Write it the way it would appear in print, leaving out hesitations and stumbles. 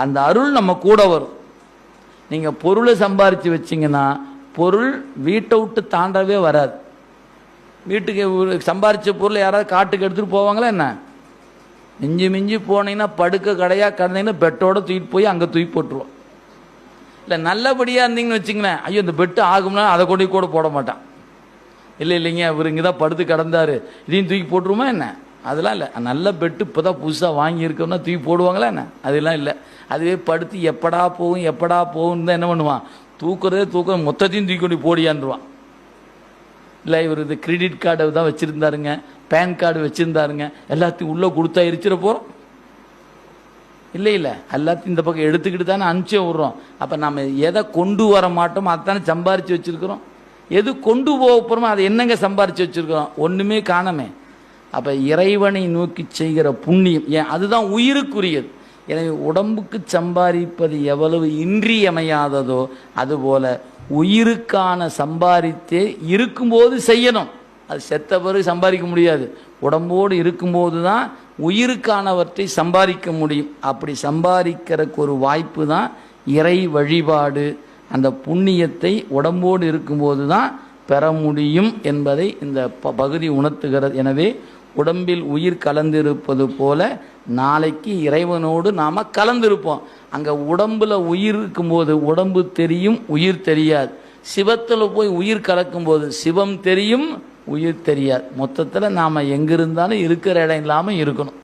அந்த அருள் நம்ம கூட வரும். நீங்கள் பொருளை சம்பாரித்து வச்சிங்கன்னா பொருள் வீட்டை விட்டு தாண்டவே வராது. வீட்டுக்கு சம்பாரித்த பொருளை யாராவது காட்டுக்கு எடுத்துகிட்டு போவாங்களா என்ன? மிஞ்சி மிஞ்சி போனீங்கன்னா படுக்க கடையாக கிடந்தீங்கன்னா பெட்டோட தூக்கிட்டு போய் அங்கே தூக்கி போட்டுருவோம். இல்லை நல்லபடியாக இருந்தீங்கன்னு வச்சிங்களேன், ஐயோ இந்த பெட்டு ஆகும்னா அதை கொண்டு கூட போட மாட்டான். இல்லைங்க இவர் இங்கே தான் படுத்து கிடந்தார் இதையும் தூக்கி போட்டுருமா என்ன? அதெல்லாம் இல்லை. நல்ல பெட்டு இப்போ தான் புதுசாக வாங்கியிருக்கோம்னா தூக்கி போடுவாங்களா என்ன? அதெல்லாம் இல்லை. அதுவே படுத்து எப்படா போகும் தான் என்ன பண்ணுவான், தூக்க மொத்தத்தையும் தூக்கி கொண்டு போடியான்டுவான். இல்லை இவர் இது கிரெடிட் கார்டை தான் வச்சுருந்தாருங்க, பேன் கார்டு வச்சுருந்தாருங்க, எல்லாத்தையும் உள்ளே கொடுத்தா எரிச்சிட போகிறோம். இல்லை எல்லாத்தையும் இந்த பக்கம் எடுத்துக்கிட்டு தானே அனுப்பிச்சே விட்றோம். அப்போ நம்ம எதை கொண்டு வர மாட்டோமோ அதைத்தானே சம்பாரித்து வச்சுருக்கிறோம். எது கொண்டு போக போகிறோமோ அதை என்னங்க சம்பாரித்து வச்சுருக்கிறோம்? ஒன்றுமே காணமே. அப்போ இறைவனை நோக்கி செய்கிற புண்ணியம் ஏன் அதுதான் உயிருக்குரியது. எனவே உடம்புக்கு சம்பாதிப்பது எவ்வளவு இன்றியமையாததோ அதுபோல உயிருக்கான சம்பாதித்தே இருக்கும்போது செய்யணும். அது செத்த பிறகு சம்பாதிக்க முடியாது. உடம்போடு இருக்கும்போது தான் உயிருக்கானவற்றை சம்பாதிக்க முடியும். அப்படி சம்பாதிக்கிறதுக்கு ஒரு வாய்ப்பு தான் இறை வழிபாடு. அந்த புண்ணியத்தை உடம்போடு இருக்கும்போது தான் பெற முடியும் என்பதை இந்த பகுதி உணர்த்துகிறது. எனவே உடம்பில் உயிர் கலந்திருப்பது போல நாளைக்கு இறைவனோடு நாம் கலந்திருப்போம். அங்கே உடம்பில் உயிர் இருக்கும்போது உடம்பு தெரியும், உயிர் தெரியாது. சிவத்தில் போய் உயிர் கலக்கும்போது சிவம் தெரியும், உயிர் தெரியாது. மொத்தத்தில் நாம் எங்கிருந்தாலும் இருக்கிற இடம் இல்லாமல் இருக்கணும்.